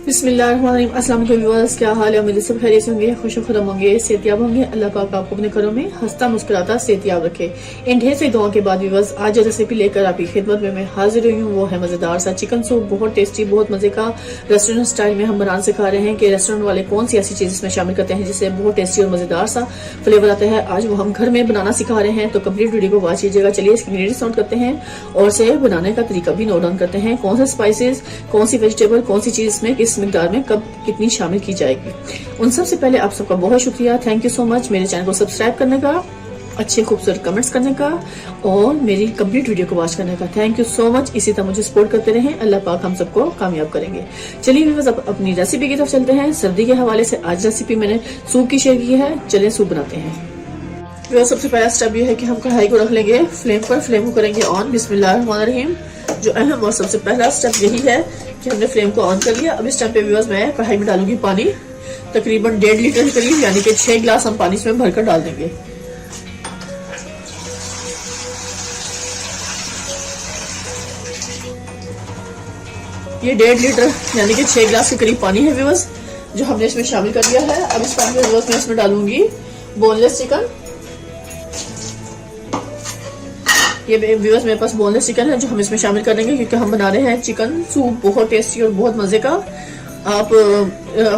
बिस्मिल्लाहिर्रहमानिर्रहीम। अस्सलाम वालेकुम व्यूअर्स, क्या हाल है? उम्मीद सब खैरियत से होंगे, खुश खुरम होंगे, सेहतियाब होंगे। अल्लाह पाक आपको अपने घरों में हंसता मुस्कुराता सेहतियाब रखे। इन ढेर से दुआओं के बाद व्यूअर्स, आज जो रेसिपी लेकर आपकी खिदमत में मैं हाजिर हुई हूँ वो है मजेदार सा चिकन सूप। बहुत टेस्टी, बहुत मजे का रेस्टोरेंट स्टाइल में हम बनाना सिखा रहे हैं कि रेस्टोरेंट वाले कौन सी ऐसी चीज इसमें शामिल करते हैं जिससे बहुत टेस्टी और मजेदार सा फ्लेवर आता है। आज वो हम घर में बनाना सिखा रहे हैं, तो कंप्लीट वीडियो को वॉच कीजिएगा। चलिए इसके इंग्रेडिएंट्स नोट करते हैं और से बनाने का तरीका भी नोट डाउन करते हैं। कौन से स्पाइसेस, कौन सी वेजिटेबल, कौन सी चीज में किस मिकदार में कब कितनी शामिल की जाएगी। उन सबसे पहले आप सबका बहुत शुक्रिया, थैंक यू सो मच मेरे चैनल को सब्सक्राइब करने का, अच्छे खूबसूरत कमेंट्स करने का और मेरी कंप्लीट वीडियो को वॉच करने का। Thank you so much. इसी तरह मुझे सपोर्ट करते रहें, अल्लाह पाक हम सबको कामयाब करेंगे। चलिए व्यूअर्स, अब अपनी रेसिपी की तरफ चलते हैं। सर्दी के हवाले से आज रेसिपी मैंने सूप की शेयर की है। चलिए सूप बनाते हैं। व्यूअर्स, सबसे पहला स्टेप ये है कि हम कढ़ाई को रख लेंगे फ्लेम पर, फ्लेम को करेंगे ऑन। बिस्मिल्लाहिर्रहमानिर्रहीम। जो अहम और सबसे पहला स्टेप यही है कि हमने फ्लेम को ऑन कर लिया। अब इस टाइम पे व्यूअर्स मैं कढ़ाई में डालूंगी पानी, तकरीबन 1.5 लीटर के करीब, यानी कि 6 गिलास हम पानी इसमें भरकर डाल देंगे। ये 1.5 लीटर यानी कि 6 गिलास के करीब पानी है व्यूअर्स, जो हमने इसमें शामिल कर दिया है। अब इस पानी में व्यूअर्स मैं इसमें डालूंगी बोनलेस चिकन। ये व्यूअर्स मेरे पास बोनलेस चिकन है जो हम इसमें शामिल कर देंगे, क्योंकि हम बना रहे हैं चिकन सूप बहुत टेस्टी और बहुत मजे का। आप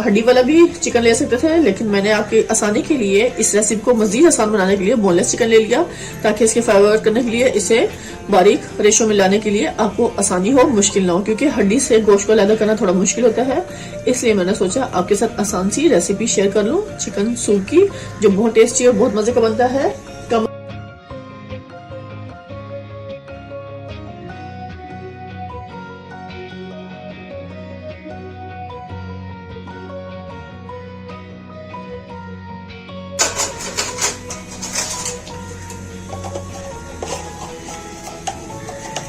हड्डी वाला भी चिकन ले सकते थे, लेकिन मैंने आपकी आसानी के लिए इस रेसिपी को मजीद आसान बनाने के लिए बोनलेस चिकन ले लिया, ताकि इसके फ्लेवर करने के लिए, इसे बारीक रेशो में लाने के लिए आपको आसानी हो, मुश्किल ना हो, क्योंकि हड्डी से गोश्त को अलग करना थोड़ा मुश्किल होता है। इसलिए मैंने सोचा आपके साथ आसान सी रेसिपी शेयर कर लूं चिकन सूप की, जो बहुत टेस्टी और बहुत मजे का बनता है।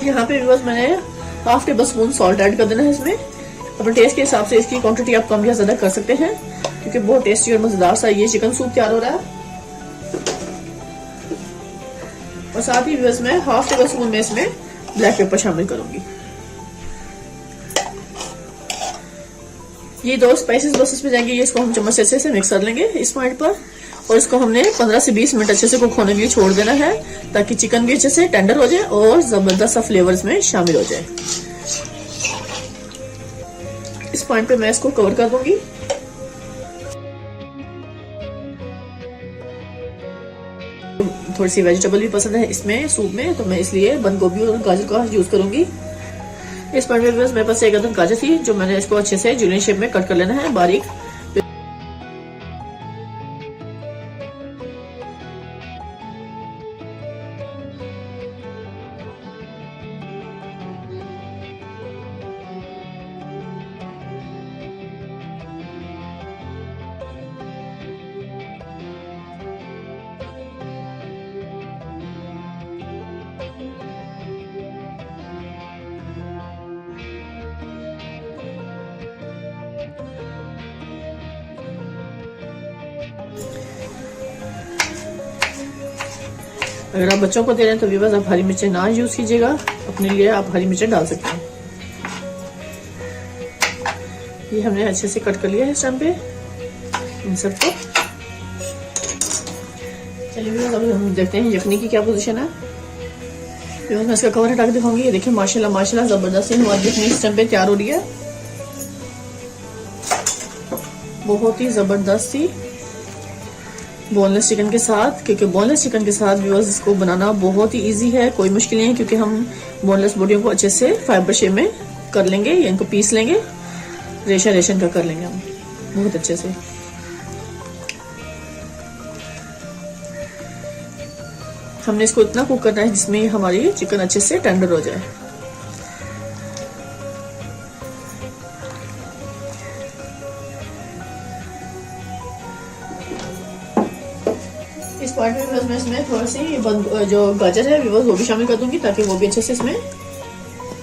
यहाँ पे व्यूअर्स मैंने half table spoon salt add कर देना है इसमें। अपने टेस्ट के हिसाब से इसकी क्वांटिटी आप कम या ज्यादा कर सकते हैं, क्योंकि बहुत टेस्टी और मजेदार सा ये चिकन सूप तैयार हो रहा है। और साथ ही व्यूअर्स मैं हाफ टेबल स्पून में इसमें ब्लैक पेपर शामिल करूंगी। ये 2 स्पाइसेस बस इसमें जाएंगे। ये इसको हम चम्मच से अच्छे से मिक्स कर लेंगे इस पॉइंट पर, और इसको हमने 15 से 20 मिनट अच्छे से कुक होने के लिए छोड़ देना है, ताकि चिकन भी अच्छे से टेंडर हो जाए और जबरदस्त सा फ्लेवर इसमें शामिल हो जाए। इस पॉइंट पे मैं इसको कवर कर दूंगी। थोड़ी सी वेजिटेबल भी पसंद है इसमें सूप में, तो मैं इसलिए बंद गोभी और गाजर का यूज करूंगी। इस पॉइंट में मेरे पास एक अदद गाजर थी, जो मैंने इसको अच्छे से जूलियन शेप में कट कर लेना है बारीक। अगर आप बच्चों को दे रहे हैं तो व्यूअर्स आप हरी मिर्चें ना यूज कीजिएगा, अपने लिए आप हरी मिर्चें डाल सकते हैं। ये हमने अच्छे से कट कर लिया है इस टाइम पे इन सबको। चलिए व्यूअर्स अब हम देखते हैं यखनी की क्या पोजीशन है। व्यूअर्स मैं इसका कवर हटा के दिखाऊंगी। ये देखिए माशाल्लाह माशाल्लाह जबरदस्त हमारी यखनी इस टाइम पे तैयार हो रही है, बहुत ही जबरदस्त सी बोनलेस चिकन के साथ। क्योंकि बोनलेस चिकन के साथ व्यूअर्स इसको बनाना बहुत ही इजी है, कोई मुश्किल नहीं है, क्योंकि हम बोनलेस बॉडियों को अच्छे से फाइबर शेप में कर लेंगे, या इनको पीस लेंगे, रेशा रेशन का कर लेंगे हम बहुत अच्छे से। हमने इसको इतना कुक करना है जिसमें हमारी चिकन अच्छे से टेंडर हो जाए। इस पार्ट में मैं इसमें थोड़ा सी जो गाजर है वो भी शामिल कर दूंगी, ताकि वो भी अच्छे से इसमें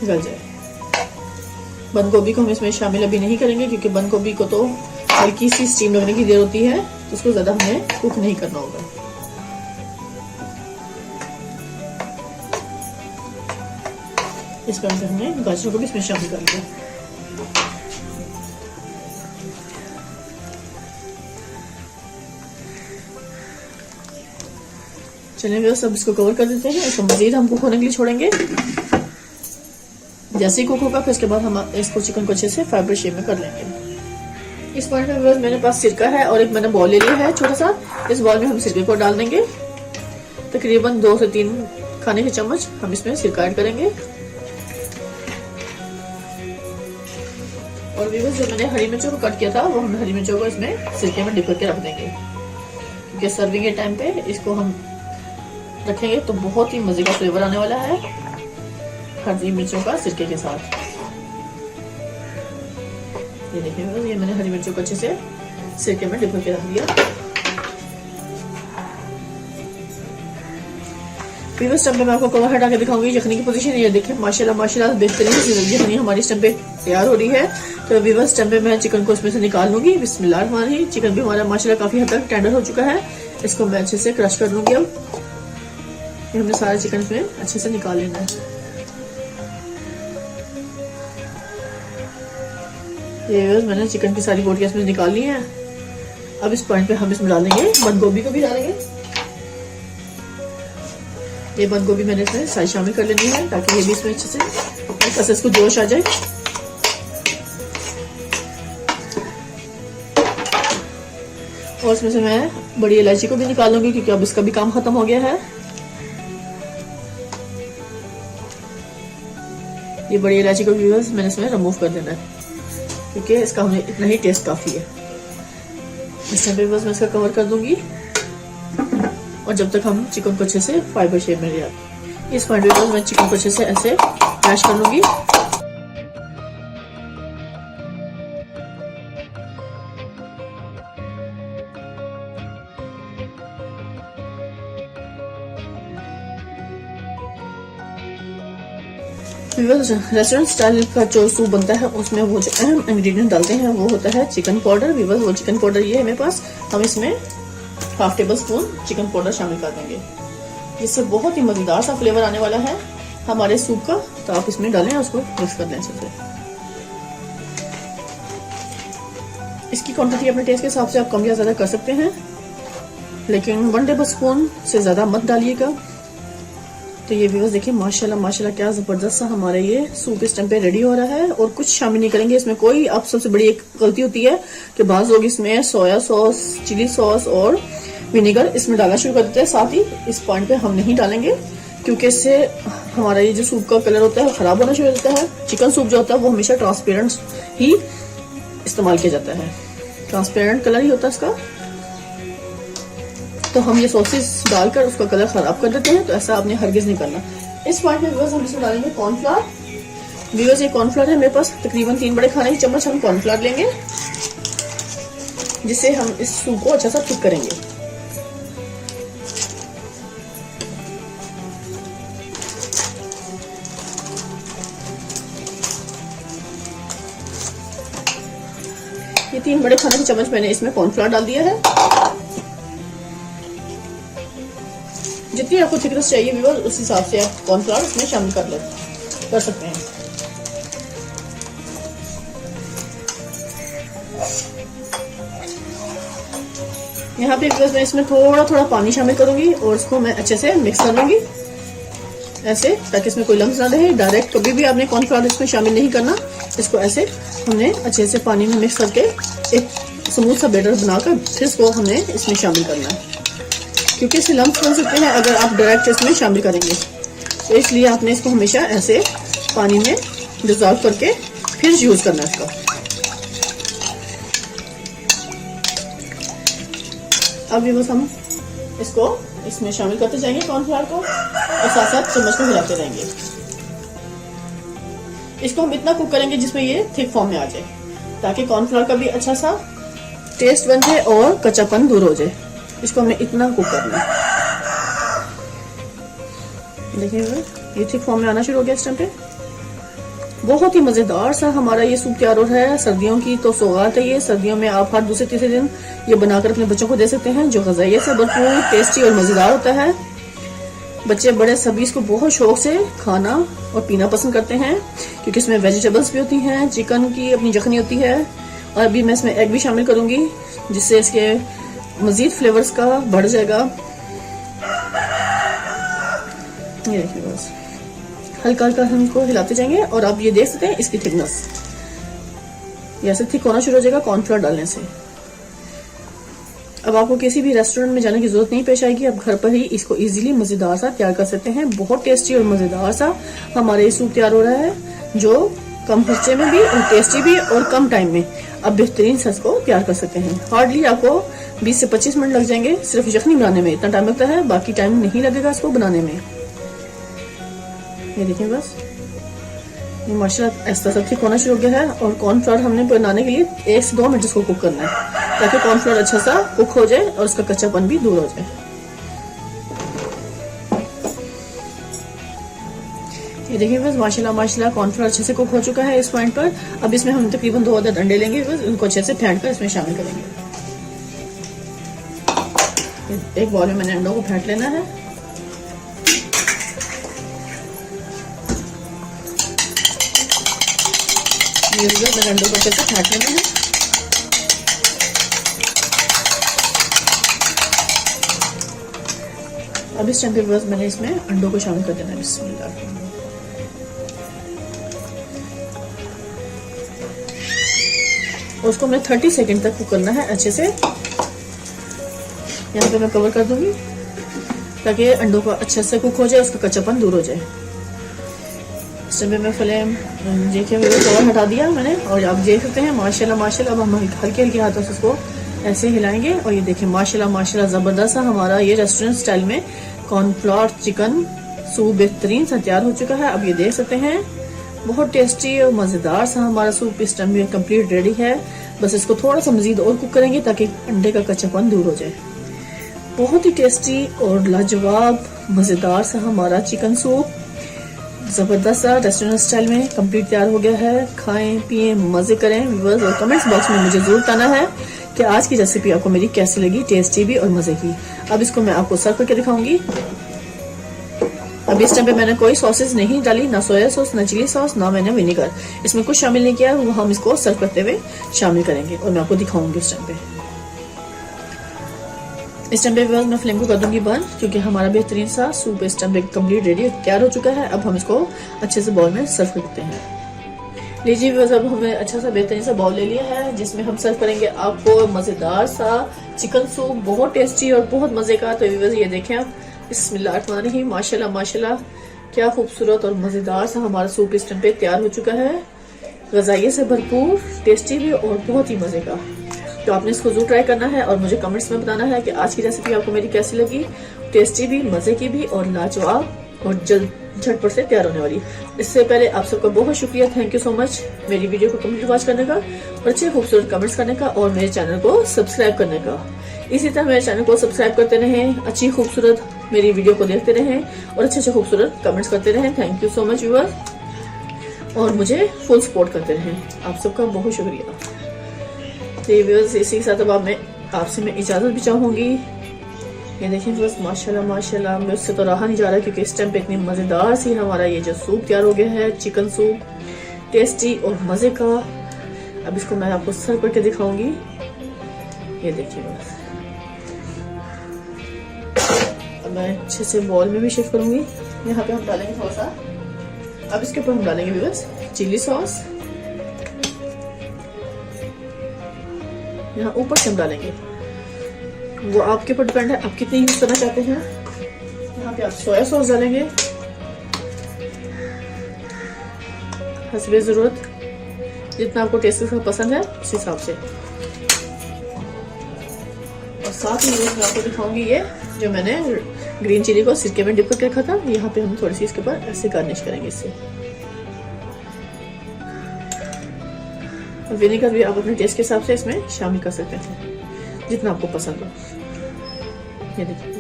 गल जाए। बंद गोभी को हम इसमें शामिल अभी नहीं करेंगे, क्योंकि बंद गोभी को तो हल्की सी स्टीम लगने की देर होती है, तो उसको ज्यादा हमें कुक नहीं करना होगा। इस कारण से हमने गाजरों को भी इसमें शामिल कर लिया। चलिए व्यूअर्स अब इसको कवर कर देते हैं। इसको मजीद हम कुक होने के लिए छोड़ेंगे। जैसे ही कुक होगा फिर उसके बाद हम इसको चिकन को अच्छे से फाइबर शेप में कर लेंगे। इस पॉइंट पे व्यूअर्स मेरे पास सिरका है और एक मैंने बॉल ले लिया है छोटा सा। इस बॉल में हम सिरके को डाल देंगे। तकरीबन 2 से 3 खाने के चम्मच हम इसमें सिरका ऐड करेंगे। और व्यूअर्स जो मैंने हरी मिर्चों को कट किया था वो हम हरी मिर्चों को इसमें सिरके में डिप करके रख देंगे, क्योंकि सर्विंग के टाइम पे इसको हम रखेंगे तो बहुत ही मजे का फ्लेवर आने वाला है हरी मिर्चों का सिरके के साथ। ये देखिए ये मैंने हरी मिर्चों को अच्छे से सिरके में डिप करके रख दिया। व्यूअर्स स्टम्प पे मैं आपको कवर हटा के दिखाऊंगी यखनी की पोजीशन। ये देखिए माशाल्लाह माशाल्लाह बेहतरीन यखनी हमारी स्टम्प पे तैयार हो रही है। तो व्यूअर्स स्टम्प पे मैं चिकन को इसमें से निकाल लूंगी। बिस्मिल्लाह रहमान रहीम। चिकन भी हमारा माशाल्लाह काफी हद तक टेंडर हो चुका है। इसको मैं अच्छे से क्रश कर लूंगी। अब हमने सारा चिकन इसमें अच्छे से निकाल लेना है। ये व्यूअर्स मैंने चिकन की सारी बोटियां इसमें निकाल ली हैं। अब इस पॉइंट पे हम इसमें डालेंगे बंद गोभी को भी डालेंगे। ये बंद गोभी मैंने इसमें सारी शामिल कर लेनी है ताकि ये भी इसमें अच्छे से इसको जोश आ जाए। और इसमें से मैं बड़ी इलायची को भी निकाल लूंगी क्योंकि अब इसका भी काम खत्म हो गया है। ये बड़ी इलायची को व्यूअर्स मैंने इसमें रिमूव कर देना है क्योंकि इसका हमें इतना ही टेस्ट काफी है। इस टाइम पे बस मैं इसका कवर कर दूंगी और जब तक हम चिकन को अच्छे से फाइबर शेप में ले आते। इस पॉइंट पे मैं चिकन को अच्छे से ऐसे मैश कर लूंगी। रेस्टोरेंट स्टाइल का जो सूप बनता है उसमें वो जो अहम इंग्रेडिएंट डालते हैं वो होता है चिकन पाउडर। व्यूअर्स वो चिकन पाउडर ये है मेरे पास। हम इसमें 1/2 टेबल स्पून चिकन पाउडर शामिल कर देंगे, जिससे बहुत ही मजेदार सा फ्लेवर आने वाला है हमारे सूप का। तो आप इसमें डालें और उसको मिक्स कर दें अच्छे से। इसकी क्वांटिटी अपने टेस्ट के हिसाब से आप कम या ज्यादा कर सकते हैं, लेकिन 1 टेबल स्पून से ज्यादा मत डालिएगा। तो ये व्यूअर्स देखिए माशाल्लाह माशाल्लाह क्या जबरदस्त सा हमारा ये सूप इस टाइम पे रेडी हो रहा है। और कुछ शामिल नहीं करेंगे इसमें कोई। अब सबसे बड़ी एक गलती होती है कि बाज लोग इसमें सोया सॉस, चिली सॉस और विनेगर इसमें डालना शुरू कर देते हैं। साथ ही इस पॉइंट पे हम नहीं डालेंगे क्योंकि इससे हमारा ये जो सूप का कलर होता है खराब होना शुरू हो जाता है। चिकन सूप जो होता है वो हमेशा ट्रांसपेरेंट ही इस्तेमाल किया जाता है, ट्रांसपेरेंट कलर ही होता है इसका। तो हम ये सॉसेस डालकर उसका कलर खराब कर देते हैं, तो ऐसा आपने हरगिज नहीं करना। इस पॉइंट में व्यूअर्स हम इसमें डालेंगे कॉर्नफ्लावर। व्यूअर्स ये कॉर्नफ्लावर है मेरे पास, तकरीबन 3 बड़े खाने के चम्मच हम कॉर्नफ्लावर लेंगे, जिससे हम इस सूप को अच्छा सा थिक करेंगे। ये 3 बड़े खाने के चम्मच मैंने इसमें कॉर्नफ्लावर डाल दिया है। जितनी आपको थिकनेस चाहिए व्यूअर्स उस हिसाब से आप कॉर्नफ्लावर इसमें शामिल कर सकते हैं। यहाँ पे व्यूअर्स मैं इसमें थोड़ा थोड़ा पानी शामिल करूंगी और इसको मैं अच्छे से मिक्स कर लूंगी ऐसे, ताकि इसमें कोई लम्स ना रहे। डायरेक्ट कभी भी आपने कॉर्नफ्लावर इसमें शामिल नहीं करना। इसको ऐसे हमने अच्छे से पानी में मिक्स करके एक स्मूथ सा बैटर बनाकर फिर इसको हमने इसमें शामिल करना है, क्योंकि इससे लम्स बन सकते हैं अगर आप डायरेक्ट इसमें शामिल करेंगे। तो इसलिए आपने इसको हमेशा ऐसे पानी में डिजॉल्व करके फिर यूज करना है इसका। अब ये बस हम इसको इसमें शामिल करते जाएंगे कॉर्नफ्लावर को और साथ साथ चम्मच को हिलाते रहेंगे। इसको हम इतना कुक करेंगे जिसमें ये थिक फॉर्म में आ जाए, ताकि कॉर्नफ्लावर का भी अच्छा सा टेस्ट बन जाए और कच्चापन दूर हो जाए। इसको हमें इतना कुक करना है। देखिए ये थिक फॉर्म में आना शुरू हो गया इस टाइम पे। बहुत ही मजेदार सा हमारा ये सूप तैयार हो रहा है। सर्दियों की तो सौगात है ये। सर्दियों में आप हर दूसरे तीसरे दिन ये बनाकर अपने बच्चों को दे सकते हैं, जो ग़िज़ाइयत से भरपूर, टेस्टी और मजेदार होता है। बच्चे बड़े सभी इसको बहुत शौक से खाना और पीना पसंद करते हैं, क्योंकि इसमें वेजिटेबल्स भी होती हैं, चिकन की अपनी यखनी होती है, और अभी मैं इसमें एग भी शामिल करूंगी जिससे इसके मजीद फ्लेवर्स का बढ़ जाएगा। ये देखिए बस हल्का हल्का हम इसको हिलाते जाएंगे और आप ये देख सकते हैं इसकी थिकनेस ये ऐसे थिक होना शुरू हो जाएगा कॉर्नफ्लोर डालने से। अब आपको किसी भी रेस्टोरेंट में जाने की जरूरत नहीं पेश आएगी, आप घर पर ही इसको इजीली मजेदार सा तैयार कर सकते हैं। बहुत टेस्टी और मजेदार सा हमारे ये सूप तैयार हो रहा है जो कम खर्चे में भी और टेस्टी भी और कम टाइम में आप बेहतरीन सा इसको तैयार कर सकते हैं। हार्डली आपको 20 से 25 मिनट लग जाएंगे सिर्फ यखनी बनाने में, इतना टाइम लगता है, बाकी टाइम नहीं लगेगा इसको बनाने में। ये देखिए बस ये माशाल्लाह ऐसा सब ठीक होना शुरू हो गया है और कॉर्नफ्लोर हमने बनाने के लिए 1 से 2 मिनट इसको कुक करना है ताकि कॉर्नफ्लोर अच्छा सा कुक हो जाए और उसका कच्चापन भी दूर हो जाए। ये देखिए बस माशाल्लाह माशाल्लाह कॉर्नफ्लोर अच्छे से कुक हो चुका है इस पॉइंट पर। अब इसमें हम तकरीबन 2 अदद अंडे लेंगे, बस उनको अच्छे से फेंट कर इसमें शामिल करेंगे। एक बॉल में मैंने अंडों को फेंट लेना है। मैंने अंडों को अच्छे से फेंट लेना है। अब इस टाइम पे बस मैंने इसमें अंडों को शामिल कर देना है। बिस्मिल्लाह। उसको मैं 30 सेकंड तक कुक करना है अच्छे से। यहाँ पे मैं कवर कर दूंगी ताकि अंडों का अच्छे से कुक हो जाए, उसका कच्चापन दूर हो जाए। इस टाइम पे मैं फ्लेम देखिए कवर हटा दिया मैंने और आप देख सकते हैं माशाल्लाह माशाल्लाह। अब हम हल्के हल्के हाथों से इसको ऐसे हिलाएंगे और ये देखिए माशाल्लाह माशाल्लाह जबरदस्त सा हमारा ये रेस्टोरेंट स्टाइल में कॉर्नफ्लोर चिकन सूप बेहतरीन सा तैयार हो चुका है। अब ये देख सकते हैं बहुत टेस्टी और मजेदार सा हमारा सूप इस टाइम में कंप्लीट रेडी है। बस इसको थोड़ा सा मजीद और कुक करेंगे ताकि अंडे का कच्चापन दूर हो जाए। बहुत ही टेस्टी और लाजवाब मजेदार सा हमारा चिकन सूप जबरदस्त सा रेस्टोरेंट स्टाइल में कंप्लीट तैयार हो गया है। खाएं पिए मजे करें व्यूअर्स और कमेंट्स बॉक्स में मुझे जरूर बताना है कि आज की रेसिपी आपको मेरी कैसी लगी, टेस्टी भी और मजे की। अब इसको मैं आपको सर्व करके दिखाऊंगी। अब इस टाइम पे मैंने कोई सॉसेस नहीं डाली, ना सोया सॉस ना चिली सॉस ना मैंने विनेगर इसमें कुछ शामिल नहीं किया। वो हम इसको सर्व करते हुए शामिल करेंगे और मैं आपको दिखाऊंगी इस टाइम पे। इस टाइम पे मैं फ्लेम को कर दूंगी बंद क्योंकि हमारा बेहतरीन सा सूप इस टाइम पे कंप्लीट रेडी तैयार हो चुका है। अब हम इसको अच्छे से बाउल में सर्व करते हैं। लीजिए व्यूअर्स अब हमने अच्छा सा बेहतरीन सा बाउल ले लिया है जिसमें हम सर्व करेंगे आपको मजेदार सा चिकन सूप, बहुत टेस्टी और बहुत मजे का। तो व्यूअर्स ये देखें आप, बिस्मिल्लाहिर्रहमानिर्रहीम, माशाल्लाह माशाल्लाह क्या खूबसूरत और मजेदार सा हमारा सूप इस टाइम पे तैयार हो चुका है। गजाइये से भरपूर, टेस्टी भी और बहुत ही मजे का। तो आपने इसको जरूर ट्राई करना है और मुझे कमेंट्स में बताना है कि आज की रेसिपी आपको मेरी कैसी लगी। टेस्टी भी, मजे की भी और लाजवाब और जल्द झटपट से तैयार होने वाली। इससे पहले आप सबका बहुत शुक्रिया, थैंक यू सो मच मेरी वीडियो को कंप्लीट वॉच करने का और अच्छे खूबसूरत कमेंट्स करने का और मेरे चैनल को सब्सक्राइब करने का। इसी तरह मेरे चैनल को सब्सक्राइब करते रहें, अच्छी खूबसूरत मेरी वीडियो को देखते रहें और अच्छे खूबसूरत कमेंट्स करते रहें। Thank you so much viewers और मुझे फुल सपोर्ट करते रहें। आप सबका बहुत शुक्रिया। तो व्यूअर्स इसी के साथ अब आपसे मैं इजाजत भी चाहूंगी। ये देखिए बस माशाल्लाह माशाल्लाह मुझसे तो रहा नहीं जा रहा क्योंकि इस टाइम पे इतनी मजेदार सी हमारा ये जो सूप तैयार हो गया है, चिकन सूप टेस्टी और मजे का। अब इसको मैं आपको सर्व करके दिखाऊंगी। ये देखिए बस अब मैं अच्छे से बॉल में भी शिफ्ट करूंगी। यहाँ पे हम डालेंगे थोड़ा सा, अब इसके ऊपर हम डालेंगे व्यूअर्स चिली सॉस। यहाँ ऊपर से हम डालेंगे, वो आपके ऊपर डिपेंड है आप कितनी यूज करना चाहते हैं। यहाँ पे आप सोया सॉस डालेंगे हस्बे जरूरत, जितना आपको टेस्ट पसंद है उस हिसाब से। और साथ ही मैं आपको दिखाऊंगी ये जो मैंने ग्रीन चिली को सिरके में डिप करके रखा था। यहाँ पे हम थोड़ी सी इसके ऊपर ऐसे गार्निश करेंगे इससे। और विनेगर भी आप अपने टेस्ट के हिसाब से इसमें शामिल कर सकते हैं जितना आपको पसंद हो। ये देखिए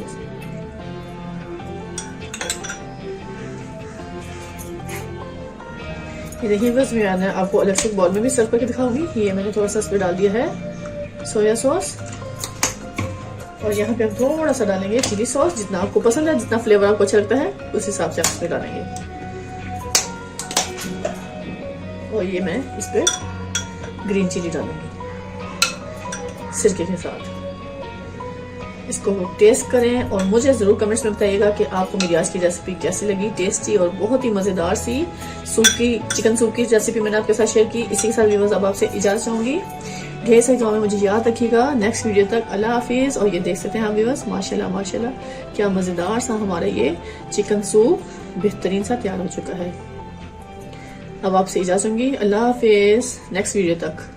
ये देखिए बस मैंने आपको अलग से बॉल में भी सर्व करके दिखाऊंगी। ये मैंने थोड़ा सा इसमें डाल दिया है सोया सॉस और यहाँ पे हम थोड़ा सा डालेंगे चिली सॉस, जितना आपको पसंद है, जितना फ्लेवर आपको अच्छा लगता है उस हिसाब से आप इसमें डालेंगे। और ये मैं इस पे ग्रीन चिली डालूंगी सिरके के साथ। इसको टेस्ट करें और मुझे ज़रूर कमेंट्स में बताइएगा कि आपको मेरी आज की रेसिपी कैसी लगी। टेस्टी और बहुत ही मज़ेदार सी सूप की, चिकन सूप की रेसिपी मैंने आपके साथ शेयर की। इसी के साथ व्यूअर्स अब आपसे इजाज़त चाहूँगी। ढेर सारी दुआ में मुझे याद रखिएगा। नेक्स्ट वीडियो तक अल्लाह हाफिज़। और ये देख सकते हैं आप व्यूअर्स, माशाल्लाह माशाल्लाह क्या मज़ेदार सा हमारा ये चिकन सूप बेहतरीन सा तैयार हो चुका है। अब आपसे इजाज़त चाहूँगी। अल्लाह हाफिज़, नेक्स्ट वीडियो तक।